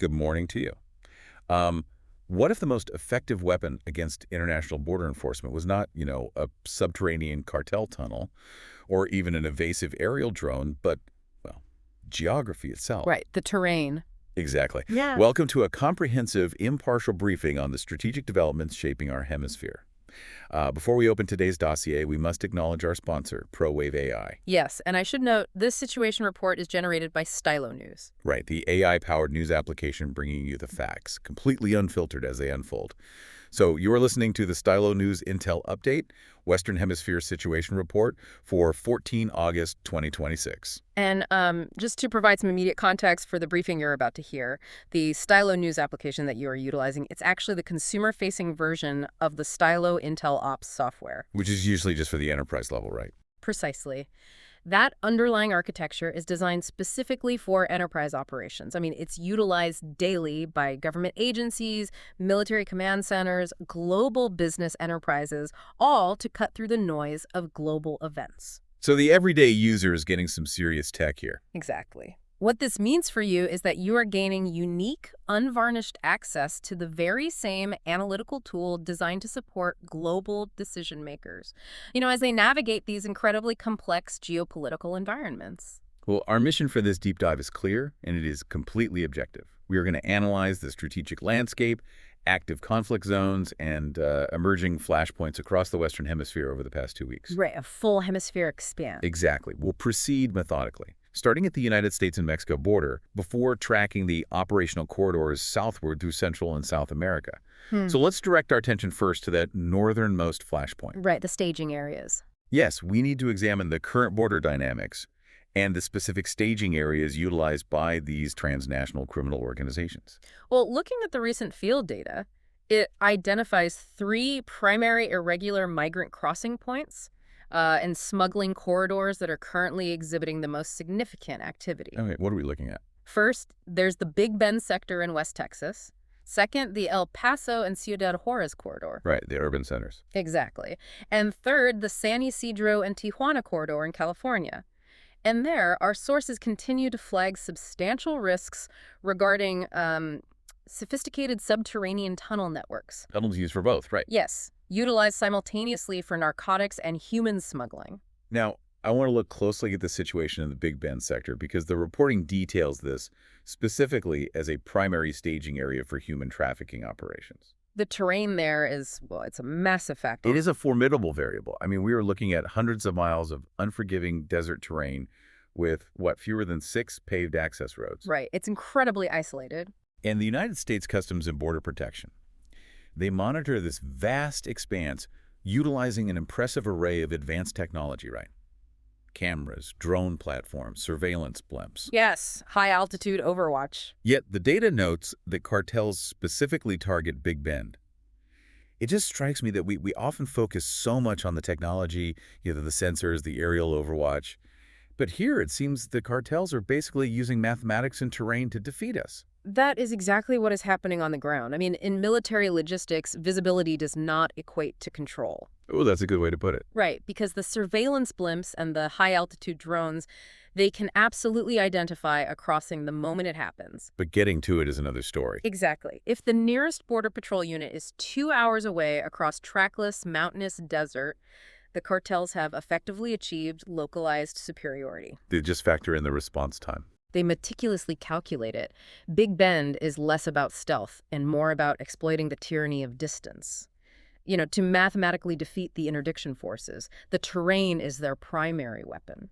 Good morning to you. Um, what if the most effective weapon against international border enforcement was not, a subterranean cartel tunnel or even an evasive aerial drone, but, well, geography itself? Right, the terrain. Exactly. Yeah. Welcome to a comprehensive, impartial briefing on the strategic developments shaping our hemisphere. Before we open today's dossier, we must acknowledge our sponsor, ProWave AI. Yes, and I should note, this situation report is generated by Stylo News. Right, the AI-powered news application bringing you the facts, completely unfiltered as they unfold. So you are listening to the Stylo News Intel Update, Western Hemisphere Situation Report for 14 August 2026. And just to provide some immediate context for the briefing you're about to hear, the Stylo News application that you are utilizing, it's actually the consumer-facing version of the Stylo Intel Ops software. Which is usually just for the enterprise level, right? Precisely. That underlying architecture is designed specifically for enterprise operations. I mean, it's utilized daily by government agencies, military command centers, global business enterprises, all to cut through the noise of global events. So the everyday user is getting some serious tech here. Exactly. What this means for you is that you are gaining unique, unvarnished access to the very same analytical tool designed to support global decision makers, as they navigate these incredibly complex geopolitical environments. Well, our mission for this deep dive is clear, and it is completely objective. We are going to analyze the strategic landscape, active conflict zones, and emerging flashpoints across the Western Hemisphere over the past 2 weeks. Right, a full hemispheric span. Exactly. We'll proceed methodically, starting at the United States and Mexico border before tracking the operational corridors southward through Central and South America. So let's direct our attention first to that northernmost flashpoint. Right, the staging areas. Yes, we need to examine the current border dynamics and the specific staging areas utilized by these transnational criminal organizations. Well, looking at the recent field data, it identifies 3 primary irregular migrant crossing points and smuggling corridors that are currently exhibiting the most significant activity. Okay, what are we looking at? First, there's the Big Bend sector in West Texas. Second, the El Paso and Ciudad Juarez corridor. Right, the urban centers. Exactly. And third, the San Ysidro and Tijuana corridor in California. And there, our sources continue to flag substantial risks regarding sophisticated subterranean tunnel networks. Tunnels used for both, right? Yes, utilized simultaneously for narcotics and human smuggling. Now, I want to look closely at the situation in the Big Bend sector because the reporting details this specifically as a primary staging area for human trafficking operations. The terrain there is, well, it's a massive factor. It is a formidable variable. I mean, we are looking at hundreds of miles of unforgiving desert terrain with, fewer than 6 paved access roads. Right. It's incredibly isolated. And the United States Customs and Border Protection, they monitor this vast expanse utilizing an impressive array of advanced technology, right? Cameras, drone platforms, surveillance blimps. Yes, high-altitude overwatch. Yet the data notes that cartels specifically target Big Bend. It just strikes me that we often focus so much on the technology, the sensors, the aerial overwatch. But here it seems the cartels are basically using mathematics and terrain to defeat us. That is exactly what is happening on the ground. I mean, in military logistics, visibility does not equate to control. Oh, that's a good way to put it. Right, because the surveillance blimps and the high-altitude drones, they can absolutely identify a crossing the moment it happens. But getting to it is another story. Exactly. If the nearest Border Patrol unit is 2 hours away across trackless, mountainous desert, the cartels have effectively achieved localized superiority. They just factor in the response time. They meticulously calculate it. Big Bend is less about stealth and more about exploiting the tyranny of distance. To mathematically defeat the interdiction forces, the terrain is their primary weapon.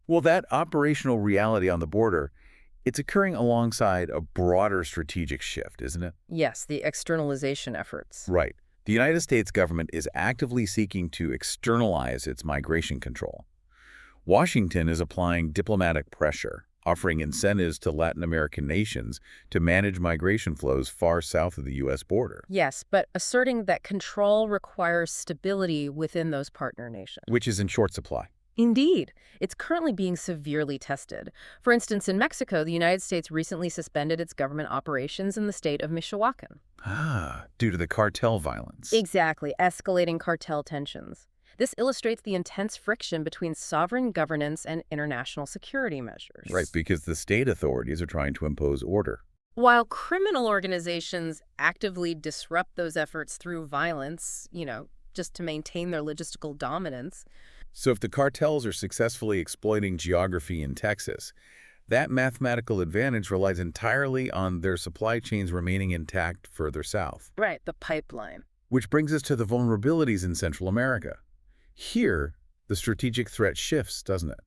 Well, that operational reality on the border, it's occurring alongside a broader strategic shift, isn't it? Yes, the externalization efforts. Right. The United States government is actively seeking to externalize its migration control. Washington is applying diplomatic pressure, offering incentives to Latin American nations to manage migration flows far south of the U.S. border. Yes, but asserting that control requires stability within those partner nations. Which is in short supply. Indeed. It's currently being severely tested. For instance, in Mexico, the United States recently suspended its government operations in the state of Michoacan. Due to the cartel violence. Exactly, escalating cartel tensions. This illustrates the intense friction between sovereign governance and international security measures. Right, because the state authorities are trying to impose order. While criminal organizations actively disrupt those efforts through violence, just to maintain their logistical dominance. So if the cartels are successfully exploiting geography in Texas, that mathematical advantage relies entirely on their supply chains remaining intact further south. Right, the pipeline. Which brings us to the vulnerabilities in Central America. Here, the strategic threat shifts, doesn't it?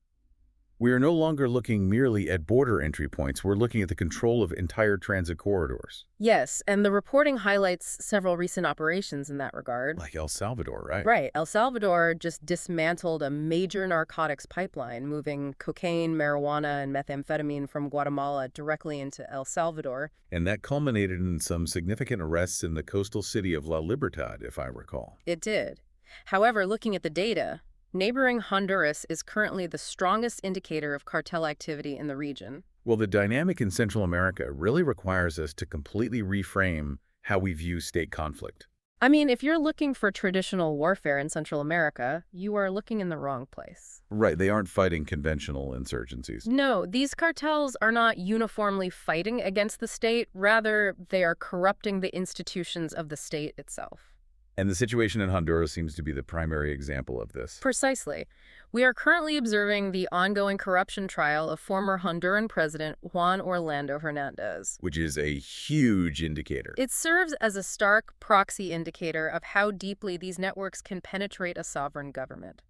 We are no longer looking merely at border entry points. We're looking at the control of entire transit corridors. Yes, and the reporting highlights several recent operations in that regard. Like El Salvador, right? Right. El Salvador just dismantled a major narcotics pipeline, moving cocaine, marijuana, and methamphetamine from Guatemala directly into El Salvador. And that culminated in some significant arrests in the coastal city of La Libertad, if I recall. It did. However, looking at the data, neighboring Honduras is currently the strongest indicator of cartel activity in the region. Well, the dynamic in Central America really requires us to completely reframe how we view state conflict. I mean, if you're looking for traditional warfare in Central America, you are looking in the wrong place. Right, they aren't fighting conventional insurgencies. No, these cartels are not uniformly fighting against the state. Rather, they are corrupting the institutions of the state itself. And the situation in Honduras seems to be the primary example of this. Precisely. We are currently observing the ongoing corruption trial of former Honduran President Juan Orlando Hernandez. Which is a huge indicator. It serves as a stark proxy indicator of how deeply these networks can penetrate a sovereign government.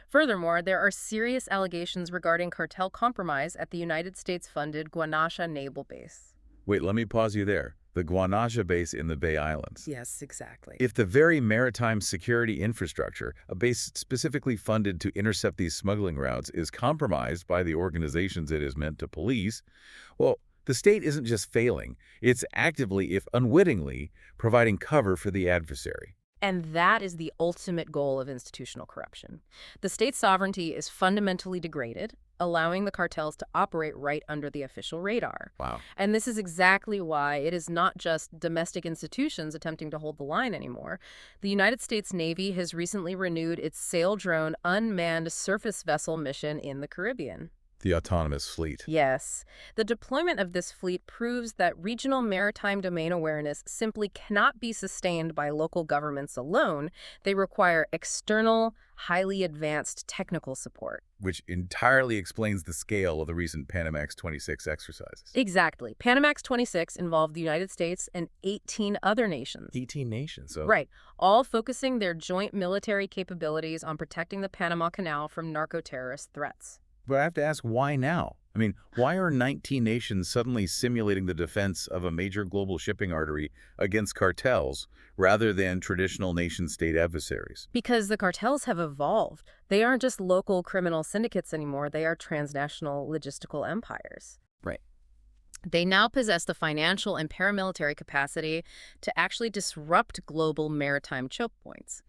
Furthermore, there are serious allegations regarding cartel compromise at the United States-funded Guanaja Naval Base. Wait, let me pause you there. The Guanaja base in the Bay Islands. Yes, exactly. If the very maritime security infrastructure, a base specifically funded to intercept these smuggling routes, is compromised by the organizations it is meant to police, well, the state isn't just failing. It's actively, if unwittingly, providing cover for the adversary. And that is the ultimate goal of institutional corruption. The state's sovereignty is fundamentally degraded, allowing the cartels to operate right under the official radar. Wow. And this is exactly why it is not just domestic institutions attempting to hold the line anymore. The United States Navy has recently renewed its sail drone unmanned surface vessel mission in the Caribbean. The autonomous fleet. Yes. The deployment of this fleet proves that regional maritime domain awareness simply cannot be sustained by local governments alone. They require external, highly advanced technical support. Which entirely explains the scale of the recent Panamax 26 exercises. Exactly. Panamax 26 involved the United States and 18 other nations. 18 nations. So Right. All focusing their joint military capabilities on protecting the Panama Canal from narco-terrorist threats. But I have to ask, why now? I mean, why are 19 nations suddenly simulating the defense of a major global shipping artery against cartels rather than traditional nation-state adversaries? Because the cartels have evolved. They aren't just local criminal syndicates anymore. They are transnational logistical empires. Right. They now possess the financial and paramilitary capacity to actually disrupt global maritime choke points.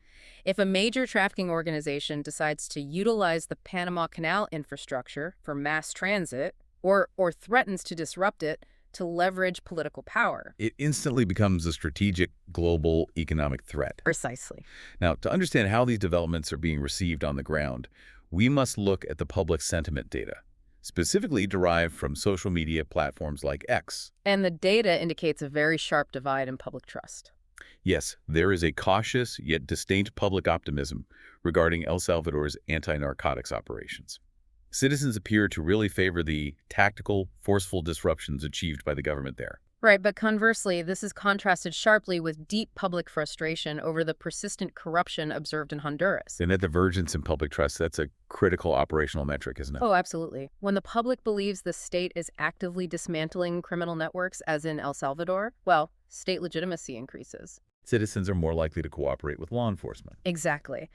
If a major trafficking organization decides to utilize the Panama Canal infrastructure for mass transit or threatens to disrupt it to leverage political power. It instantly becomes a strategic global economic threat. Precisely. Now, to understand how these developments are being received on the ground, we must look at the public sentiment data, specifically derived from social media platforms like X. And the data indicates a very sharp divide in public trust. Yes, there is a cautious yet distinct public optimism regarding El Salvador's anti-narcotics operations. Citizens appear to really favor the tactical, forceful disruptions achieved by the government there. Right, but conversely, this is contrasted sharply with deep public frustration over the persistent corruption observed in Honduras. And that divergence in public trust, that's a critical operational metric, isn't it? Oh, absolutely. When the public believes the state is actively dismantling criminal networks, as in El Salvador, well, state legitimacy increases. Citizens are more likely to cooperate with law enforcement. Exactly.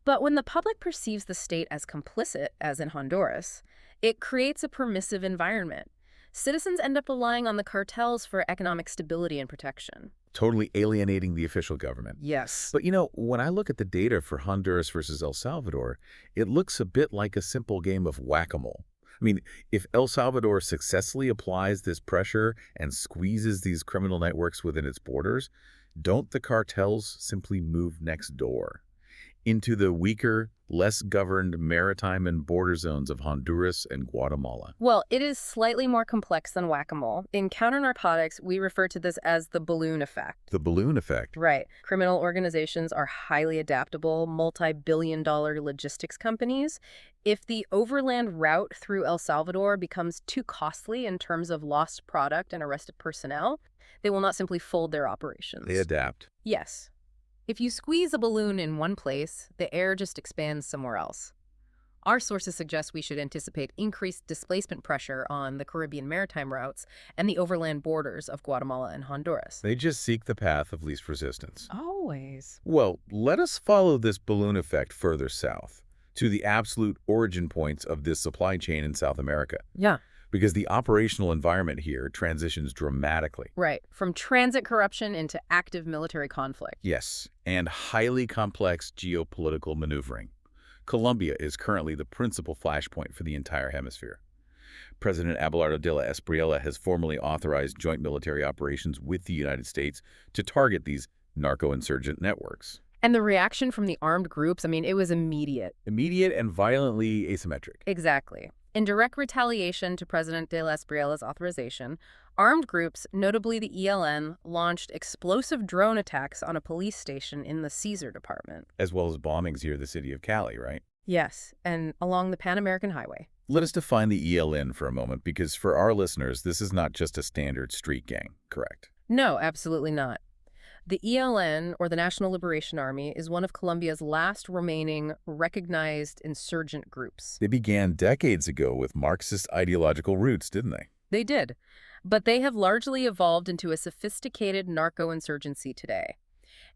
But when the public perceives the state as complicit, as in Honduras, it creates a permissive environment. Citizens end up relying on the cartels for economic stability and protection. Totally alienating the official government. Yes. But when I look at the data for Honduras versus El Salvador, it looks a bit like a simple game of whack-a-mole. I mean, if El Salvador successfully applies this pressure and squeezes these criminal networks within its borders, don't the cartels simply move next door? into the weaker, less governed maritime and border zones of Honduras and Guatemala. Well, it is slightly more complex than whack-a-mole. In counter-narcotics, we refer to this as the balloon effect. The balloon effect. Right. Criminal organizations are highly adaptable, multi-billion-dollar logistics companies. If the overland route through El Salvador becomes too costly in terms of lost product and arrested personnel, they will not simply fold their operations. They adapt. Yes. If you squeeze a balloon in one place, the air just expands somewhere else. Our sources suggest we should anticipate increased displacement pressure on the Caribbean maritime routes and the overland borders of Guatemala and Honduras. They just seek the path of least resistance. Always. Well, let us follow this balloon effect further south, to the absolute origin points of this supply chain in South America. Yeah. Because the operational environment here transitions dramatically. Right. From transit corruption into active military conflict. Yes, and highly complex geopolitical maneuvering. Colombia is currently the principal flashpoint for the entire hemisphere. President Abelardo de la Espriella has formally authorized joint military operations with the United States to target these narco-insurgent networks. And the reaction from the armed groups, it was immediate. Immediate and violently asymmetric. Exactly. In direct retaliation to President de la Espriella's authorization, armed groups, notably the ELN, launched explosive drone attacks on a police station in the Caesar department. As well as bombings near the city of Cali, right? Yes, and along the Pan American Highway. Let us define the ELN for a moment, because for our listeners, this is not just a standard street gang, correct? No, absolutely not. The ELN, or the National Liberation Army, is one of Colombia's last remaining recognized insurgent groups. They began decades ago with Marxist ideological roots, didn't they? They did, but they have largely evolved into a sophisticated narco-insurgency today.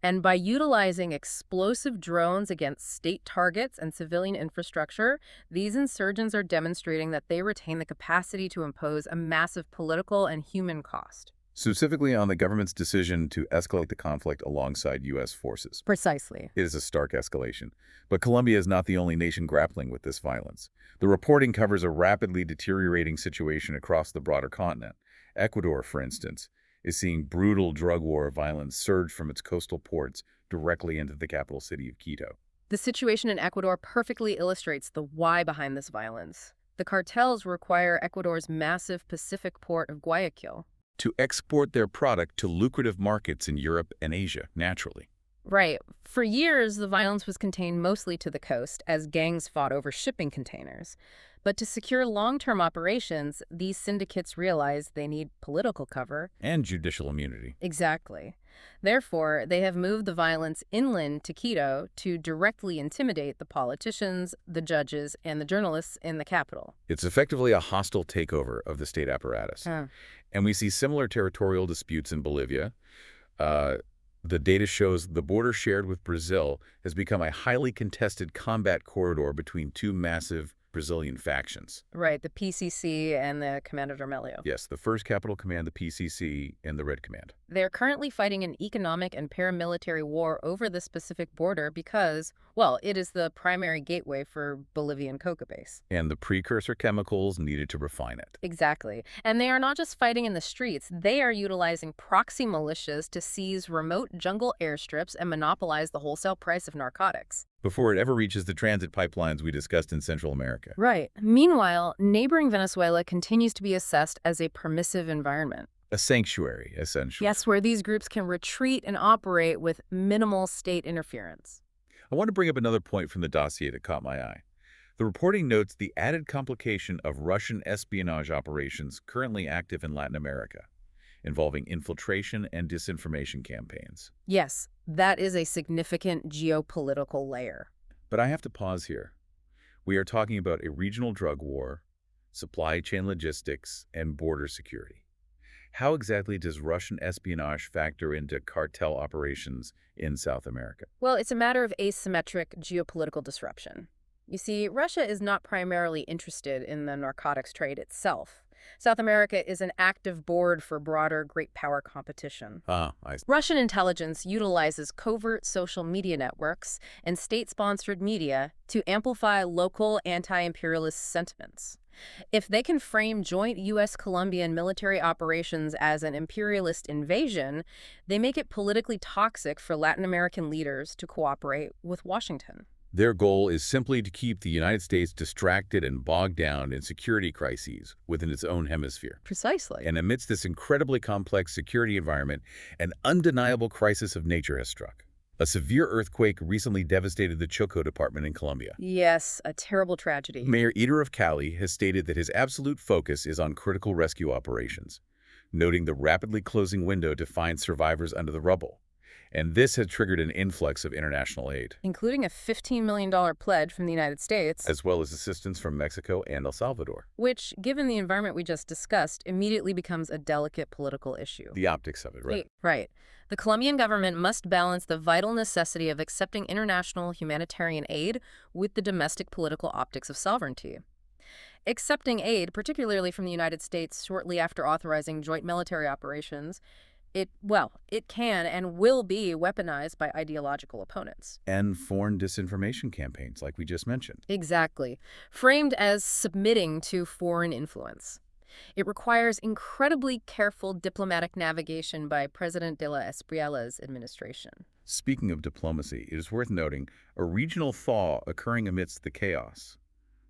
And by utilizing explosive drones against state targets and civilian infrastructure, these insurgents are demonstrating that they retain the capacity to impose a massive political and human cost. Specifically on the government's decision to escalate the conflict alongside U.S. forces. Precisely. It is a stark escalation. But Colombia is not the only nation grappling with this violence. The reporting covers a rapidly deteriorating situation across the broader continent. Ecuador, for instance, is seeing brutal drug war violence surge from its coastal ports directly into the capital city of Quito. The situation in Ecuador perfectly illustrates the why behind this violence. The cartels require Ecuador's massive Pacific port of Guayaquil to export their product to lucrative markets in Europe and Asia, naturally. Right. For years, the violence was contained mostly to the coast as gangs fought over shipping containers. But to secure long-term operations, these syndicates realized they need political cover. And judicial immunity. Exactly. Therefore, they have moved the violence inland to Quito to directly intimidate the politicians, the judges, and the journalists in the capital. It's effectively a hostile takeover of the state apparatus. And we see similar territorial disputes in Bolivia. The data shows the border shared with Brazil has become a highly contested combat corridor between two massive Brazilian factions. Right, the PCC and the Comando Vermelho. Yes, the First Capital Command, the PCC, and the Red Command. They're currently fighting an economic and paramilitary war over the specific border because, well, it is the primary gateway for Bolivian coca base. And the precursor chemicals needed to refine it. Exactly. And they are not just fighting in the streets. They are utilizing proxy militias to seize remote jungle airstrips and monopolize the wholesale price of narcotics. Before it ever reaches the transit pipelines we discussed in Central America. Right. Meanwhile, neighboring Venezuela continues to be assessed as a permissive environment. A sanctuary, essentially. Yes, where these groups can retreat and operate with minimal state interference. I want to bring up another point from the dossier that caught my eye. The reporting notes the added complication of Russian espionage operations currently active in Latin America, involving infiltration and disinformation campaigns. Yes, that is a significant geopolitical layer. But I have to pause here. We are talking about a regional drug war, supply chain logistics, and border security. How exactly does Russian espionage factor into cartel operations in South America? Well, it's a matter of asymmetric geopolitical disruption. You see, Russia is not primarily interested in the narcotics trade itself. South America is an active board for broader great power competition. Russian intelligence utilizes covert social media networks and state-sponsored media to amplify local anti-imperialist sentiments. If they can frame joint U.S.-Colombian military operations as an imperialist invasion, they make it politically toxic for Latin American leaders to cooperate with Washington. Their goal is simply to keep the United States distracted and bogged down in security crises within its own hemisphere. Precisely. And amidst this incredibly complex security environment, an undeniable crisis of nature has struck. A severe earthquake recently devastated the Choco department in Colombia. Yes, a terrible tragedy. Mayor Eder of Cali has stated that his absolute focus is on critical rescue operations, noting the rapidly closing window to find survivors under the rubble. And this has triggered an influx of international aid, Including a $15 million pledge from the United States, as well as assistance from Mexico and El Salvador. which, given the environment we just discussed, immediately becomes a delicate political issue. The optics of it, right? Right. The Colombian government must balance the vital necessity of accepting international humanitarian aid with the domestic political optics of sovereignty. Accepting aid, particularly from the United States shortly after authorizing joint military operations, it can and will be weaponized by ideological opponents. And foreign disinformation campaigns, like we just mentioned. Exactly. Framed as submitting to foreign influence. It requires incredibly careful diplomatic navigation by President de la Espriela's administration. Speaking of diplomacy, it is worth noting a regional thaw occurring amidst the chaos.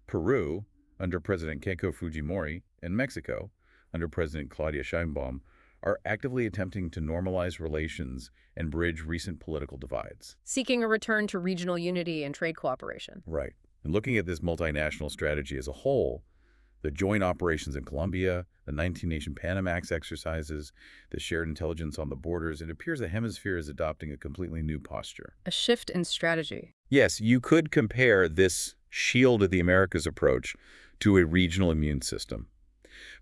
Peru, under President Keiko Fujimori, and Mexico, under President Claudia Sheinbaum, are actively attempting to normalize relations and bridge recent political divides. Seeking a return to regional unity and trade cooperation. Right. And looking at this multinational strategy as a whole, the joint operations in Colombia, the 19-nation Panamax exercises, the shared intelligence on the borders, it appears the hemisphere is adopting a completely new posture. A shift in strategy. Yes, you could compare this Shield of the Americas approach to a regional immune system.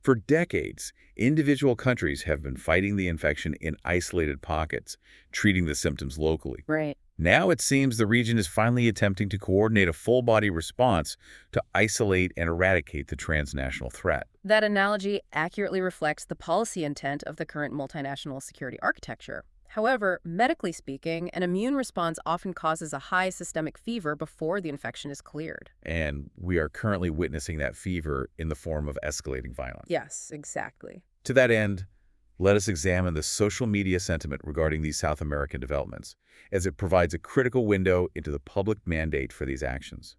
For decades, individual countries have been fighting the infection in isolated pockets, treating the symptoms locally. Right. Now it seems the region is finally attempting to coordinate a full-body response to isolate and eradicate the transnational threat. That analogy accurately reflects the policy intent of the current multinational security architecture. However, medically speaking, an immune response often causes a high systemic fever before the infection is cleared. And we are currently witnessing that fever in the form of escalating violence. Yes, exactly. To that end, let us examine the social media sentiment regarding these South American developments, as it provides a critical window into the public mandate for these actions.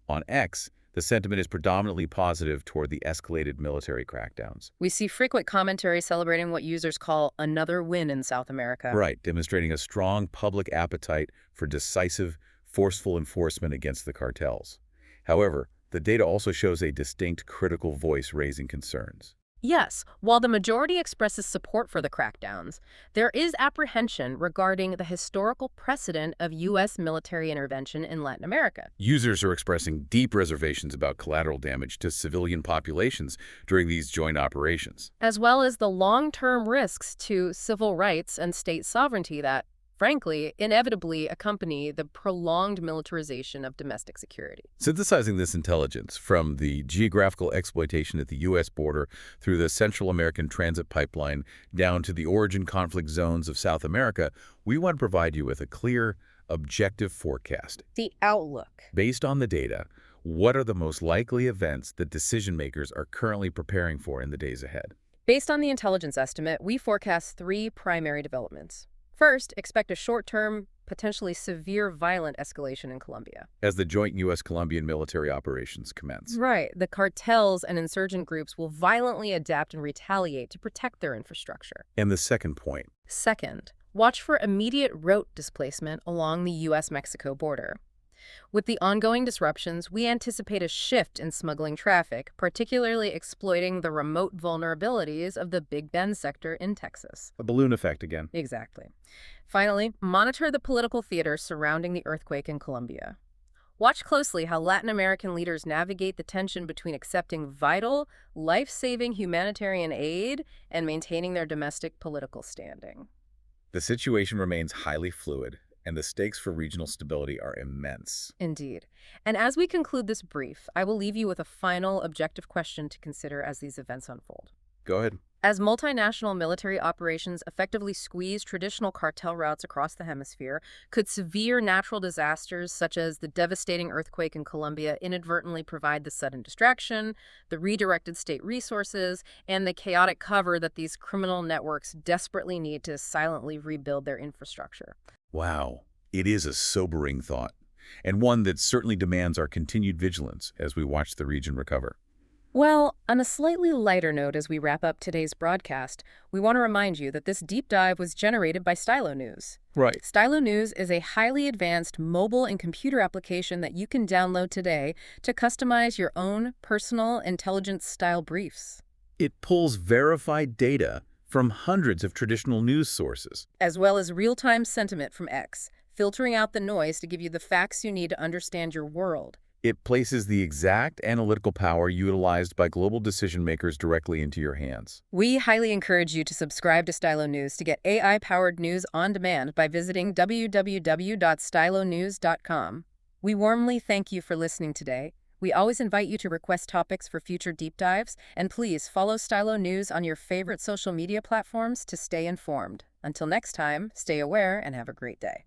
On X, the sentiment is predominantly positive toward the escalated military crackdowns. We see frequent commentary celebrating what users call another win in South America. Right, demonstrating a strong public appetite for decisive, forceful enforcement against the cartels. However, the data also shows a distinct critical voice raising concerns. Yes, while the majority expresses support for the crackdowns, there is apprehension regarding the historical precedent of U.S. military intervention in Latin America. Users are expressing deep reservations about collateral damage to civilian populations during these joint operations. As well as the long-term risks to civil rights and state sovereignty that, frankly, inevitably accompany the prolonged militarization of domestic security. Synthesizing this intelligence from the geographical exploitation at the U.S. border through the Central American Transit Pipeline down to the origin conflict zones of South America, we want to provide you with a clear, objective forecast. The outlook. Based on the data, what are the most likely events that decision makers are currently preparing for in the days ahead? Based on the intelligence estimate, we forecast three primary developments. First, expect a short-term, potentially severe violent escalation in Colombia. As the joint U.S.-Colombian military operations commence. Right. The cartels and insurgent groups will violently adapt and retaliate to protect their infrastructure. And the second point. Second, watch for immediate route displacement along the U.S. Mexico border. With the ongoing disruptions, we anticipate a shift in smuggling traffic, particularly exploiting the remote vulnerabilities of the Big Bend sector in Texas. A balloon effect again. Exactly. Finally, monitor the political theater surrounding the earthquake in Colombia. Watch closely how Latin American leaders navigate the tension between accepting vital, life-saving humanitarian aid and maintaining their domestic political standing. The situation remains highly fluid, and the stakes for regional stability are immense. Indeed. And as we conclude this brief, I will leave you with a final objective question to consider as these events unfold. Go ahead. As multinational military operations effectively squeeze traditional cartel routes across the hemisphere, could severe natural disasters such as the devastating earthquake in Colombia inadvertently provide the sudden distraction, the redirected state resources, and the chaotic cover that these criminal networks desperately need to silently rebuild their infrastructure? Wow, it is a sobering thought, and one that certainly demands our continued vigilance as we watch the region recover. Well, on a slightly lighter note as we wrap up today's broadcast, we want to remind you that this deep dive was generated by Stylo News. Right. Stylo News is a highly advanced mobile and computer application that you can download today to customize your own personal intelligence style briefs, It pulls verified data from hundreds of traditional news sources. as well as real-time sentiment from X, filtering out the noise to give you the facts you need to understand your world. It places the exact analytical power utilized by global decision makers directly into your hands. We highly encourage you to subscribe to Stylo News to get AI-powered news on demand by visiting www.stylonews.com. We warmly thank you for listening today. We always invite you to request topics for future deep dives, and please follow Stylo News on your favorite social media platforms to stay informed. Until next time, stay aware and have a great day.